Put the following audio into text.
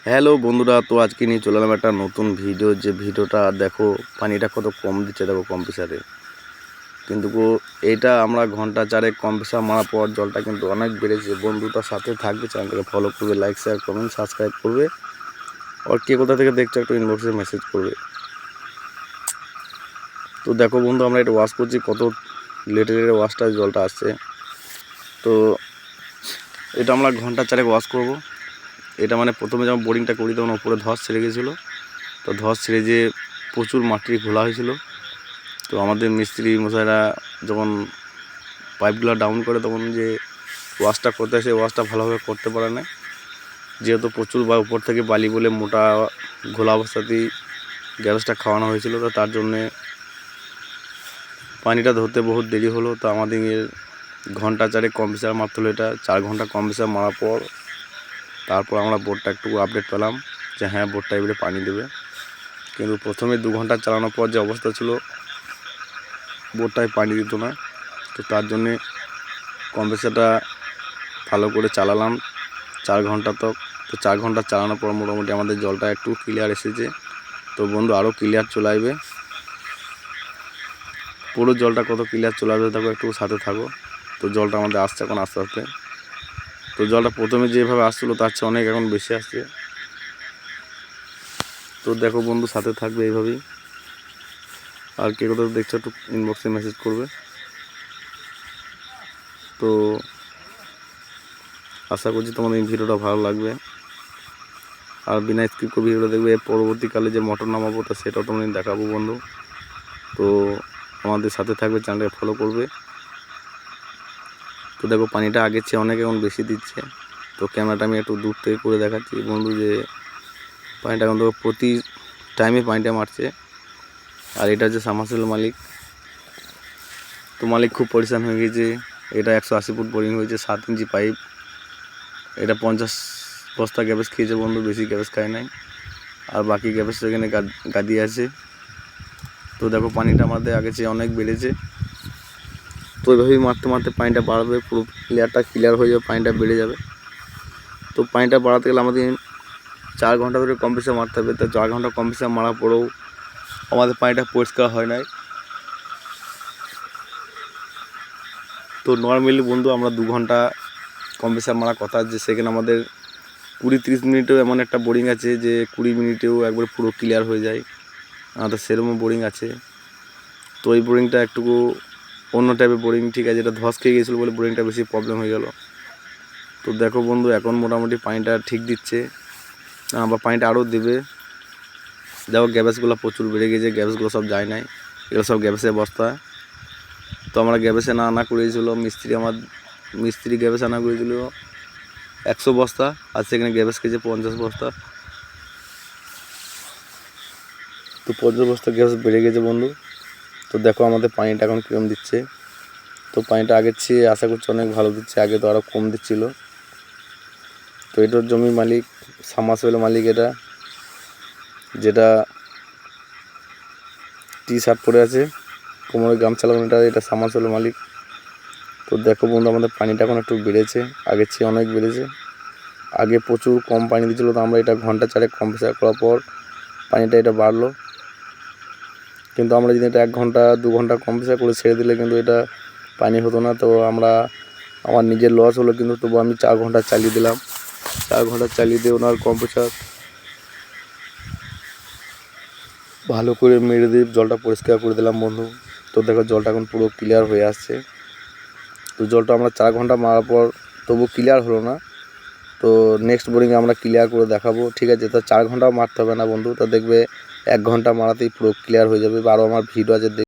Hello বন্ধুরা, তো আজকে নিয়ে চলে এলাম একটা নতুন ভিডিও। যে ভিডিওটা দেখো, পানিটা কত কম দিচ্ছে দেখো কম্প্রেসারে। কিন্তু এইটা আমরা ঘন্টা চারেক কম্প্রেসার মারার পর জলটা কিন্তু অনেক বেড়েছে। বন্ধুটার সাথে থাকবে, চ্যানেলটাকে ফলো করবে, লাইক শেয়ার কমেন্ট সাবস্ক্রাইব করবে। আর কে কোথা থেকে দেখছো একটু ইনবক্সে মেসেজ করবে। তো দেখো বন্ধু, আমরা এটা ওয়াশ করছি, কত লেটে লেটে ওয়াশটা জলটা আসছে। তো এটা আমরা ঘন্টা চারেক ওয়াশ করব। এটা মানে প্রথমে যখন বোরিংটা করি তখন ওপরে ধস ছেড়ে গেছিলো। তো ধস ছেড়ে যে প্রচুর মাটি খোলা হয়েছিল। তো আমাদের মিস্ত্রি মশাইরা যখন পাইপগুলো ডাউন করে তখন যে ওয়াশটা করতে আসে, ওয়াশটা ভালোভাবে করতে পারে না, যেহেতু প্রচুর বা উপর থেকে বালি বলে মোটা ঘোলা অবস্থাতেই গ্যাসটা খাওয়ানো হয়েছিল। তো তার জন্যে পানিটা ধরতে বহুত দেরি হলো। তো আমাদের ঘন্টা চারেক কম্প্রেসার মারতে হলো। এটা 4 ঘন্টা কম্প্রেসার মারার পর তারপর আমরা বোটটা একটু আপডেট পেলাম যে হ্যাঁ, বোটটা এবারে পানি দেবে। কিন্তু প্রথমে 2 ঘন্টা চালানোর পর যে অবস্থা ছিল, বোটটায় পানি দিত না। তো তার জন্যে কম্প্রেসারটা ভালো করে চালালাম 4 ঘন্টা তক। তো 4 ঘন্টা চালানোর পর মোটামুটি আমাদের জলটা একটু ক্লিয়ার এসেছে। তো বন্ধু আরও ক্লিয়ার চলে আসবে। পুরো জলটা কত ক্লিয়ার চলে আসবে থাকো, একটু সাথে থাকো। তো জলটা আমাদের আসছে এখন আস্তে আস্তে। তো জলটা প্রথমে যেভাবে আসছিলো তার চেয়ে অনেক এখন বেশি আসছে। তো দেখো বন্ধু, সাথে থাকবে এইভাবেই। আর কে কোথাও দেখছো একটু ইনবক্সে মেসেজ করবে। তো আশা করছি তোমাদের এই ভিডিওটা ভালো লাগবে। আর বিনা স্কিপ করে ভিডিওটা দেখবে। পরবর্তীকালে যে মোটর নামাবো তা সেটাও তোমাদের দেখাবো বন্ধু। তো আমাদের সাথে থাকবে, চ্যানেলটাকে ফলো করবে। তো দেখো পানিটা আগের চেয়ে অনেক এখন বেশি দিচ্ছে। তো ক্যামেরাটা আমি একটু দূর থেকে করে দেখাচ্ছি বন্ধু যে পানিটা এখন তো প্রতি টাইমে পানিটা মারছে। আর এটা হচ্ছে সাবমার্সিবল মালিক। তো মালিক খুব পরিশ্রম হয়ে গেছে। এটা 180 ফুট বোরিং হয়েছে, 7 ইঞ্চি পাইপ। এটা 50 বস্তা গ্যাবেজ খেয়েছে বন্ধু, বেশি গ্যাবেজ খায় নাই। আর বাকি গ্যাবেজ এখানে গাদি আছে। তো দেখো পানিটা আমাদের আগে চেয়ে অনেক বেড়েছে। তো ওইভাবেই মারতে মারতে পানিটা বাড়বে, পুরো ক্লিয়ার হয়ে যাবে, পানিটা বেড়ে যাবে। তো পানিটা বাড়াতে গেলে আমাদের 4 ঘন্টা ধরে কম্প্রেসার মারতে হবে। তো 4 ঘন্টা কম্প্রেসার মারার পরেও আমাদের পানিটা পরিষ্কার হয় নাই। তো নর্মালি বন্ধু আমরা 2 ঘন্টা কম্প্রেসার মারা কথা, যে সেখানে আমাদের 20-30 মিনিটেও এমন একটা বোরিং আছে যে 20 মিনিটেও একবার পুরো ক্লিয়ার হয়ে যায়। আমাদের সেরকম বোরিং আছে। তো এই বোরিংটা একটুকু অন্য টাইপের বোরিং, ঠিক আছে, এটা ধস খেয়ে গেছিলো বলে বোরিংটা বেশি প্রবলেম হয়ে গেল। তো দেখো বন্ধু, এখন মোটামুটি পানিটা ঠিক দিচ্ছে, বা পানিটা আরও দেবে। দেখো গ্যাসগুলো প্রচুর বেড়ে গেছে, গ্যাসগুলো সব যায় নাই, এগুলো সব গ্যাসের বস্তা। তো আমরা গ্যাসে না আনা করেছিল, মিস্ত্রি গ্যাস আনা করেছিল 100 বস্তা, আর সেখানে গ্যাস খেয়েছে 50 বস্তা। তো 50 বস্তা গ্যাস বেড়ে গেছে বন্ধু। তো দেখো আমাদের পানিটা এখন কীরকম দিচ্ছে। তো পানিটা আগের চেয়ে আশা করছি অনেক ভালো দিচ্ছে, আগে তো আরও কম দিচ্ছিল। তো এটার জমির মালিক সাবমার্সিবল মালিক, এটা যেটা টি-শার্ট পরে আছে, কোমরে গামছা লাগানো, এটা সাবমার্সিবল মালিক। তো দেখো বন্ধু, আমাদের পানিটা এখন একটু বেড়েছে, আগের চেয়ে অনেক বেড়েছে। আগে প্রচুর কম পানি দিচ্ছিলো। তো আমরা এটা ঘন্টা চারেক কম্প্রেসার করার পর পানিটা এটা বাড়লো। কিন্তু আমরা যদি এটা 1 ঘন্টা 2 ঘন্টা কম্প্রেসার করে ছেড়ে দিলে কিন্তু এটা পানি হতো না। তো আমার নিজের লস হলো, কিন্তু তবু আমি 4 ঘন্টা চালিয়ে দিলাম। 4 ঘন্টা চালিয়ে দিয়ে ওনার কম্প্রেসার ভালো করে মেরে দিয়ে জলটা পরিষ্কার করে দিলাম বন্ধু। তো দেখো জলটা এখন পুরো ক্লিয়ার হয়ে আসছে। তো জলটা আমরা 4 ঘন্টা মারার পর তবু ক্লিয়ার হলো না। তো নেক্সট বোরিংয়ে আমরা ক্লিয়ার করে দেখাবো, ঠিক আছে। তো 4 ঘন্টাও মারতে হবে না বন্ধু, তো দেখবে 1 ঘন্টা মারাতেই পুরো ক্লিয়ার হয়ে যাবে। আরও আমার ভিডিও আছে।